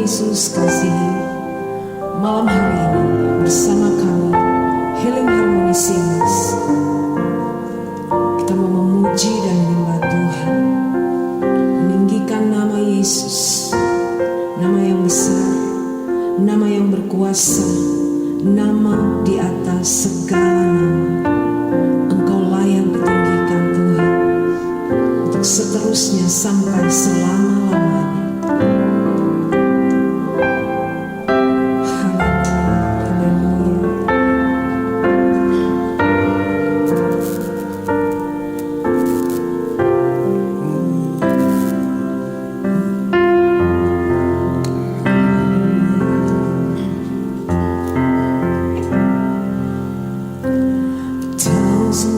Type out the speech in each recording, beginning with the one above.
Yesus kasihi, malam hari ini bersama kami Healing Harmony Singers, kita mau memuji dan menyembah Tuhan, meninggikan nama Yesus, nama yang besar, nama yang berkuasa, nama di atas segala nama. Engkau layak ditinggikan Tuhan untuk seterusnya sampai selama-lamanya.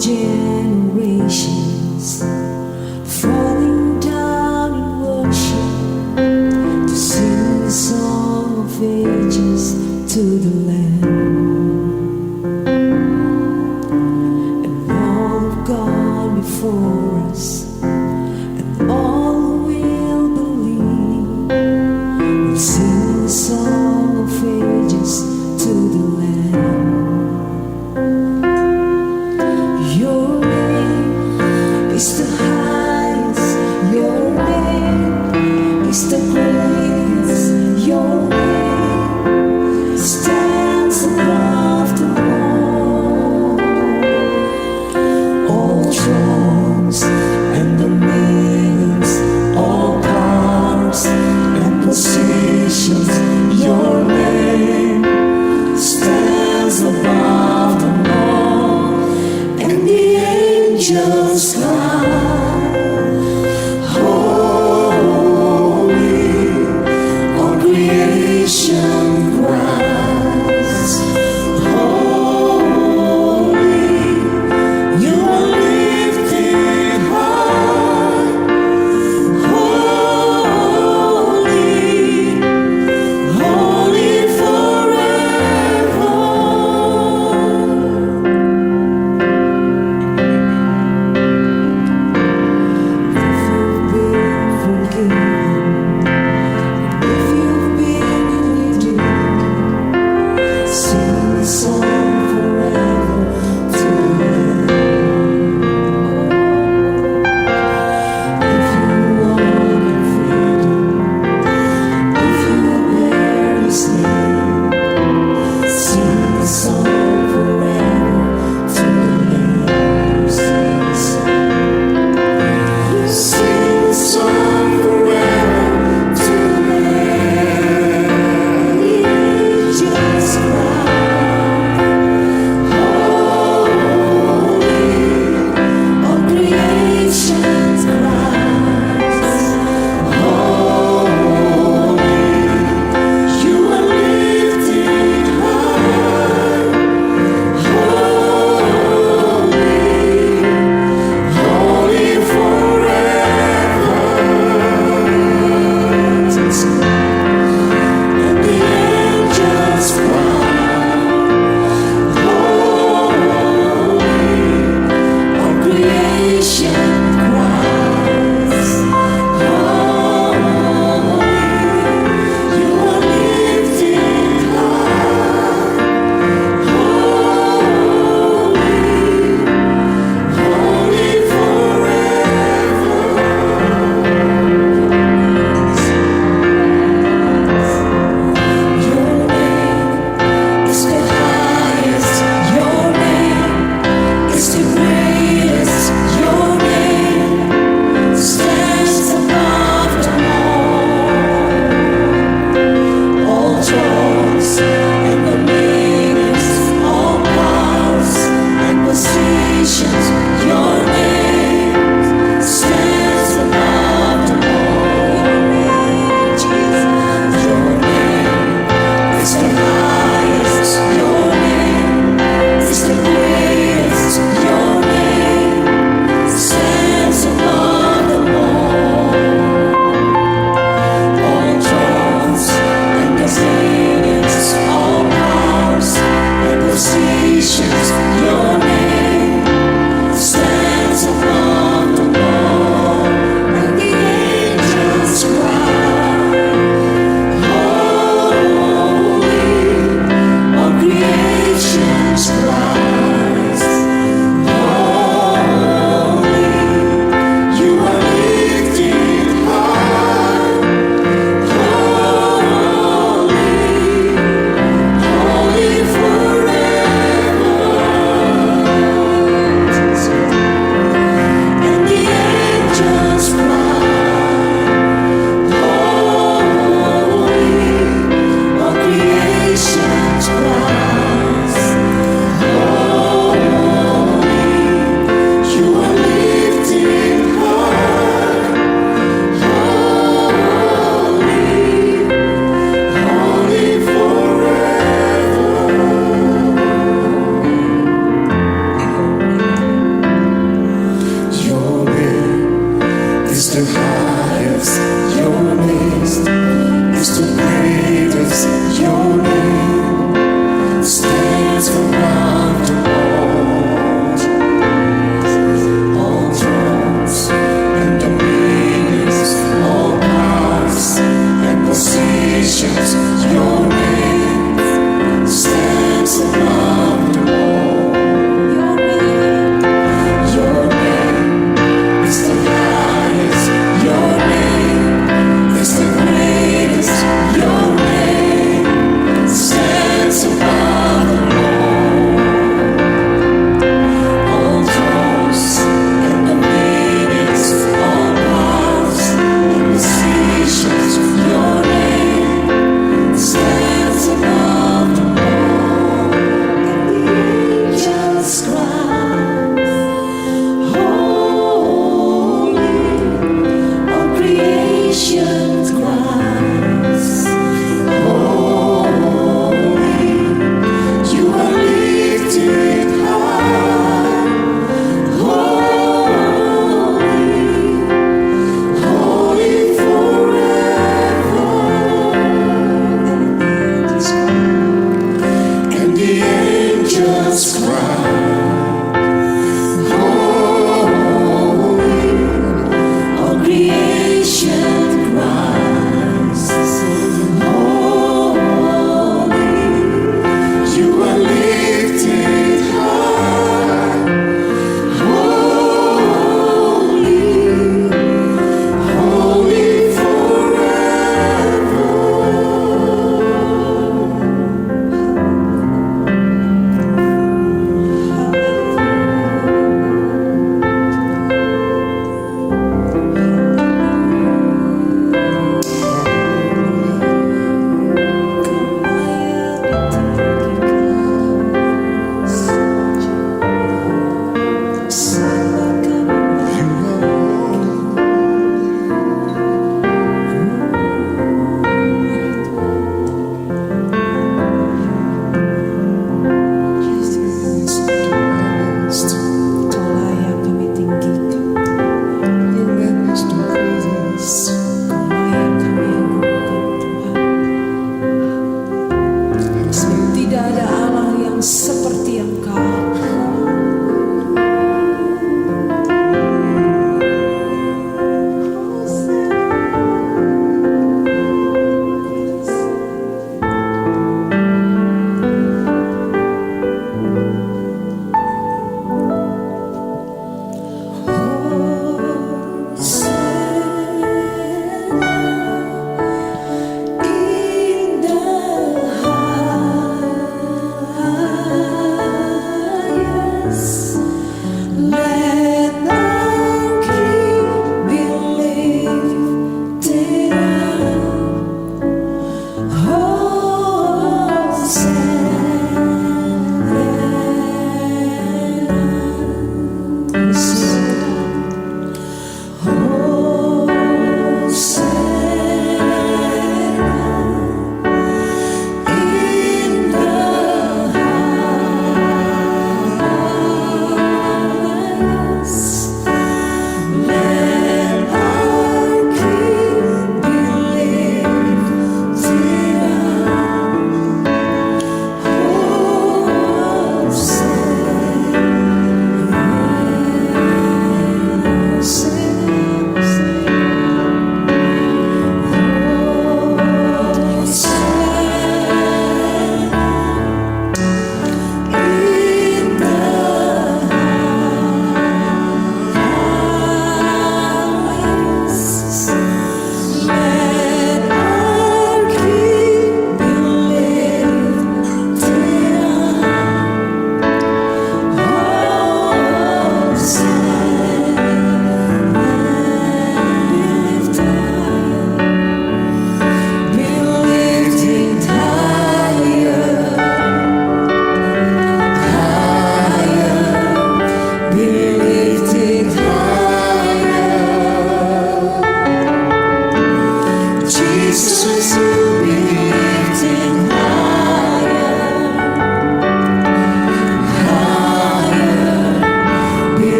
Generations falling down in worship to sing the song of ages to the Lamb, and all have gone before us, and all will believe, will sing the song of ages to the Lamb. It's the highest, your name is the greatest, your name stands above the all thrones and dominions, all powers and positions, your name stands above them all, and the angels cry. Your name stands above the law.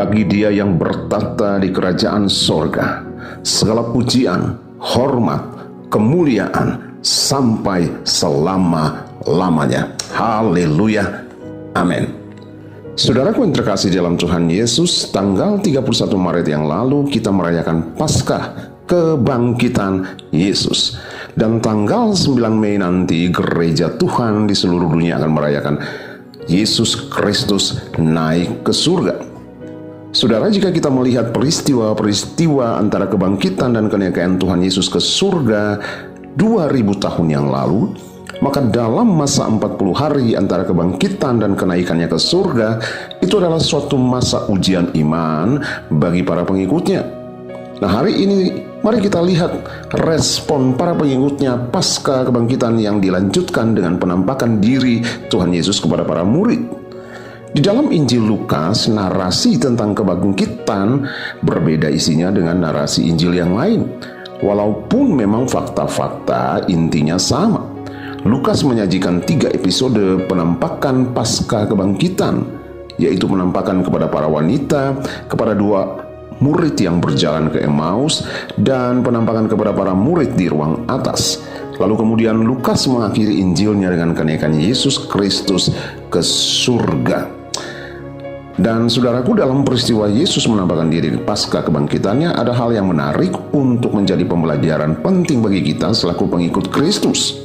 bagi Dia yang bertata di kerajaan sorga segala pujian, hormat, kemuliaan sampai selama-lamanya. Haleluya. Amin. Saudaraku yang terkasih dalam Tuhan Yesus, tanggal 31 Maret yang lalu kita merayakan Paskah, kebangkitan Yesus. Dan tanggal 9 Mei nanti gereja Tuhan di seluruh dunia akan merayakan Yesus Kristus naik ke surga. Saudara, jika kita melihat peristiwa-peristiwa antara kebangkitan dan kenaikan Tuhan Yesus ke surga 2000 tahun yang lalu, maka dalam masa 40 hari antara kebangkitan dan kenaikannya ke surga, itu adalah suatu masa ujian iman bagi para pengikutnya. Nah, hari ini mari kita lihat respon para pengikutnya pasca kebangkitan yang dilanjutkan dengan penampakan diri Tuhan Yesus kepada para murid. Di dalam Injil Lukas, narasi tentang kebangkitan berbeda isinya dengan narasi Injil yang lain. Walaupun memang fakta-fakta intinya sama. Lukas menyajikan 3 episode penampakan pasca kebangkitan, yaitu penampakan kepada para wanita, kepada 2 murid yang berjalan ke Emmaus, dan penampakan kepada para murid di ruang atas. Lalu kemudian Lukas mengakhiri Injilnya dengan kenaikan Yesus Kristus ke surga. Dan saudaraku, dalam peristiwa Yesus menampakkan diri pasca kebangkitannya, ada hal yang menarik untuk menjadi pembelajaran penting bagi kita selaku pengikut Kristus.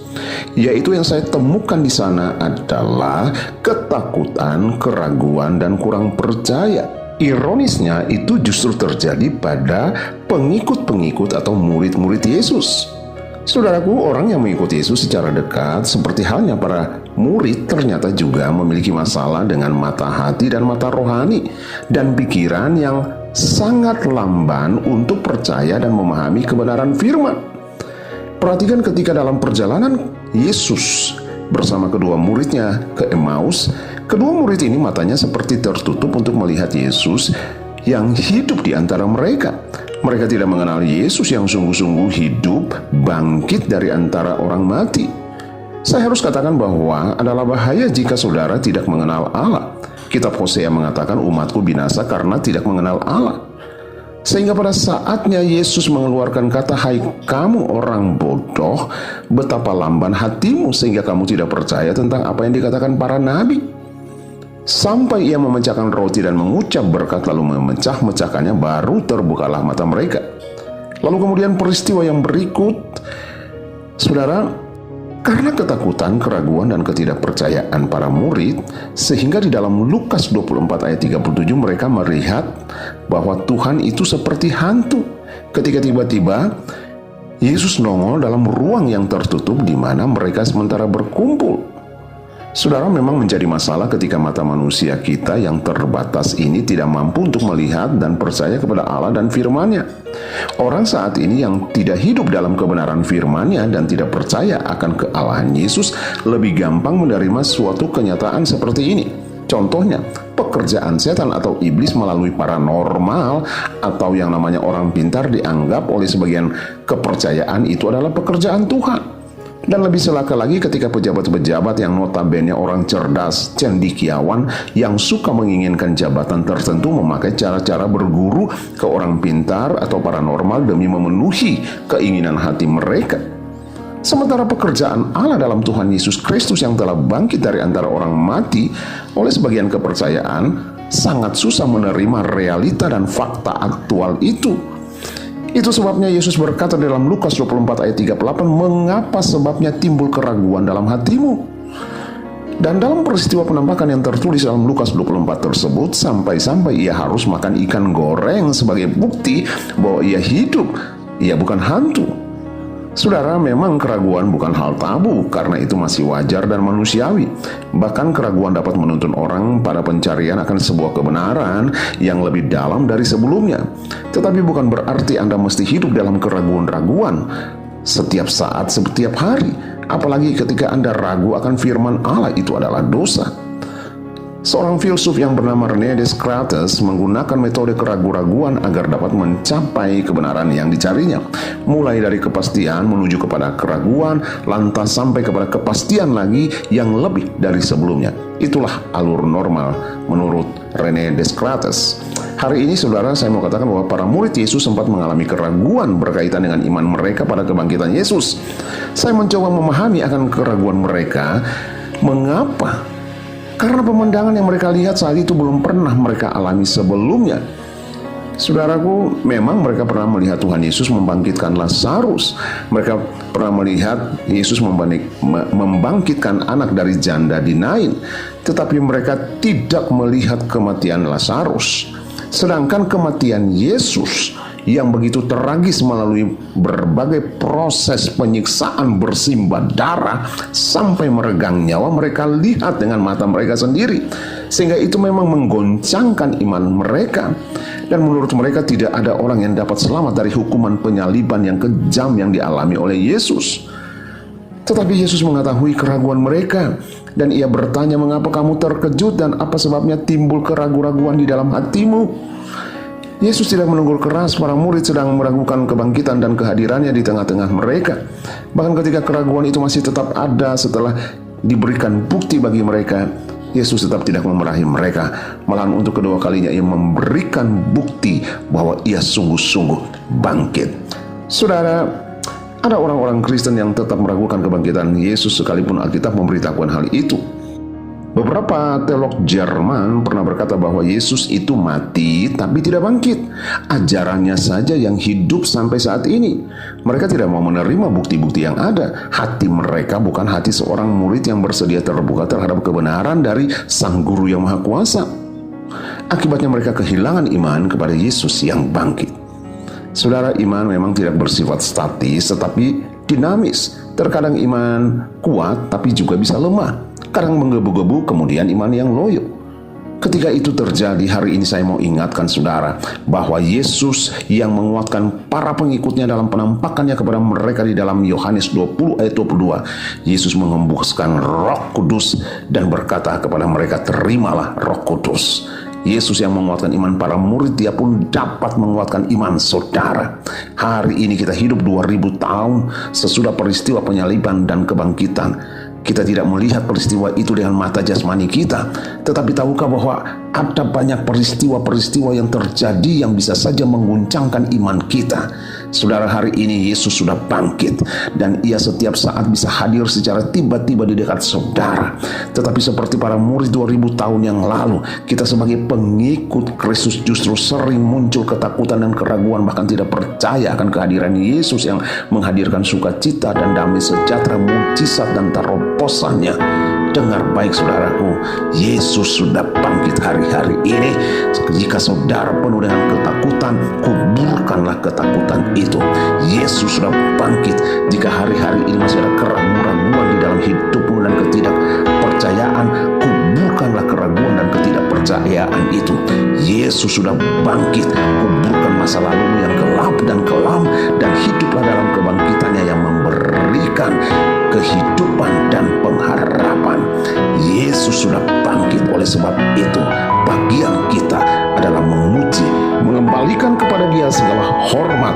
Yaitu yang saya temukan di sana adalah ketakutan, keraguan, dan kurang percaya. Ironisnya itu justru terjadi pada pengikut-pengikut atau murid-murid Yesus. Saudaraku, orang yang mengikuti Yesus secara dekat seperti halnya para murid ternyata juga memiliki masalah dengan mata hati dan mata rohani dan pikiran yang sangat lamban untuk percaya dan memahami kebenaran firman. Perhatikan ketika dalam perjalanan Yesus bersama kedua muridnya ke Emmaus, kedua murid ini matanya seperti tertutup untuk melihat Yesus yang hidup di antara mereka. Mereka tidak mengenal Yesus yang sungguh-sungguh hidup, bangkit dari antara orang mati. Saya harus katakan bahwa adalah bahaya jika saudara tidak mengenal Allah. Kitab Hosea mengatakan umatku binasa karena tidak mengenal Allah. Sehingga pada saatnya Yesus mengeluarkan kata, "Hai kamu orang bodoh, betapa lamban hatimu sehingga kamu tidak percaya tentang apa yang dikatakan para nabi." Sampai ia memecahkan roti dan mengucap berkat lalu memecah-mecahkannya, baru terbukalah mata mereka. Lalu kemudian peristiwa yang berikut, saudara, karena ketakutan, keraguan, dan ketidakpercayaan para murid, sehingga di dalam Lukas 24 ayat 37 mereka melihat bahwa Tuhan itu seperti hantu. Ketika tiba-tiba Yesus nongol dalam ruang yang tertutup di mana mereka sementara berkumpul. Saudara, memang menjadi masalah ketika mata manusia kita yang terbatas ini tidak mampu untuk melihat dan percaya kepada Allah dan firman-Nya. Orang saat ini yang tidak hidup dalam kebenaran firman-Nya dan tidak percaya akan kealahan Yesus lebih gampang menerima suatu kenyataan seperti ini. Contohnya, pekerjaan setan atau iblis melalui paranormal atau yang namanya orang pintar dianggap oleh sebagian kepercayaan itu adalah pekerjaan Tuhan. Dan lebih celaka lagi ketika pejabat-pejabat yang notabene orang cerdas, cendekiawan, yang suka menginginkan jabatan tertentu memakai cara-cara berguru ke orang pintar atau paranormal demi memenuhi keinginan hati mereka. Sementara pekerjaan Allah dalam Tuhan Yesus Kristus yang telah bangkit dari antara orang mati, oleh sebagian kepercayaan sangat susah menerima realita dan fakta aktual itu. Itu sebabnya Yesus berkata dalam Lukas 24 ayat 38, "Mengapa sebabnya timbul keraguan dalam hatimu?" Dan dalam peristiwa penampakan yang tertulis dalam Lukas 24 tersebut, sampai-sampai ia harus makan ikan goreng sebagai bukti bahwa ia hidup, ia bukan hantu. Saudara, memang keraguan bukan hal tabu karena itu masih wajar dan manusiawi. Bahkan keraguan dapat menuntun orang pada pencarian akan sebuah kebenaran yang lebih dalam dari sebelumnya. Tetapi bukan berarti Anda mesti hidup dalam keraguan-raguan setiap saat, setiap hari. Apalagi ketika Anda ragu akan firman Allah, itu adalah dosa. Seorang filsuf yang bernama Rene Descartes menggunakan metode keraguan-raguan agar dapat mencapai kebenaran yang dicarinya. Mulai dari kepastian menuju kepada keraguan, lantas sampai kepada kepastian lagi yang lebih dari sebelumnya. Itulah alur normal menurut Rene Descartes. Hari ini saudara, saya mau katakan bahwa para murid Yesus sempat mengalami keraguan berkaitan dengan iman mereka pada kebangkitan Yesus. Saya mencoba memahami akan keraguan mereka. Mengapa? Karena pemandangan yang mereka lihat saat itu belum pernah mereka alami sebelumnya. Saudaraku, memang mereka pernah melihat Tuhan Yesus membangkitkan Lazarus. Mereka pernah melihat Yesus membangkitkan anak dari janda di Nain. Tetapi mereka tidak melihat kematian Lazarus. Sedangkan kematian Yesus yang begitu tragis melalui berbagai proses penyiksaan bersimbah darah sampai meregang nyawa, mereka lihat dengan mata mereka sendiri. Sehingga itu memang menggoncangkan iman mereka. Dan menurut mereka tidak ada orang yang dapat selamat dari hukuman penyaliban yang kejam yang dialami oleh Yesus. Tetapi Yesus mengetahui keraguan mereka, dan ia bertanya, mengapa kamu terkejut dan apa sebabnya timbul keraguan-raguan di dalam hatimu? Yesus tidak menegur keras para murid sedang meragukan kebangkitan dan kehadirannya di tengah-tengah mereka. Bahkan ketika keraguan itu masih tetap ada setelah diberikan bukti bagi mereka, Yesus tetap tidak memarahi mereka. Malahan untuk kedua kalinya ia memberikan bukti bahwa ia sungguh-sungguh bangkit. Saudara, ada orang-orang Kristen yang tetap meragukan kebangkitan Yesus sekalipun Alkitab memberitahukan hal itu. Beberapa teolog Jerman pernah berkata bahwa Yesus itu mati tapi tidak bangkit. Ajarannya saja yang hidup sampai saat ini. Mereka tidak mau menerima bukti-bukti yang ada. Hati mereka bukan hati seorang murid yang bersedia terbuka terhadap kebenaran dari Sang Guru yang Maha Kuasa. Akibatnya mereka kehilangan iman kepada Yesus yang bangkit. Saudara, iman memang tidak bersifat statis tetapi dinamis. Terkadang iman kuat tapi juga bisa lemah. Kadang menggebu-gebu, kemudian iman yang loyo. Ketika itu terjadi, hari ini saya mau ingatkan saudara bahwa Yesus yang menguatkan para pengikutnya dalam penampakannya kepada mereka di dalam Yohanes 20 ayat 22. Yesus mengembuskan Roh Kudus dan berkata kepada mereka, terimalah Roh Kudus. Yesus yang menguatkan iman para murid, dia pun dapat menguatkan iman saudara. Hari ini kita hidup 2000 tahun sesudah peristiwa penyaliban dan kebangkitan. Kita tidak melihat peristiwa itu dengan mata jasmani kita. Tetapi tahukah bahwa ada banyak peristiwa-peristiwa yang terjadi yang bisa saja mengguncangkan iman kita. Saudara, hari ini Yesus sudah bangkit dan ia setiap saat bisa hadir secara tiba-tiba di dekat saudara. Tetapi seperti para murid 2000 tahun yang lalu, kita sebagai pengikut Kristus justru sering muncul ketakutan dan keraguan, bahkan tidak percaya akan kehadiran Yesus yang menghadirkan sukacita dan damai sejahtera, mujizat dan terobosannya. Dengar baik saudaraku, Yesus sudah bangkit hari-hari ini. Jika saudara penuh dengan ketakutan, kuburkanlah ketakutan itu. Yesus sudah bangkit. Jika hari-hari ini masih ada keraguan-raguan di dalam hidupmu dan ketidakpercayaan, kuburkanlah keraguan dan ketidakpercayaan itu. Yesus sudah bangkit. Kuburkan masa lalumu yang gelap dan kelam, dan hiduplah dalam kebangkitannya yang memberikan kehidupan dan pengharapan. Yesus sudah bangkit. Oleh sebab itu, bagian kita adalah memuji, mengembalikan kepada Dia segala hormat,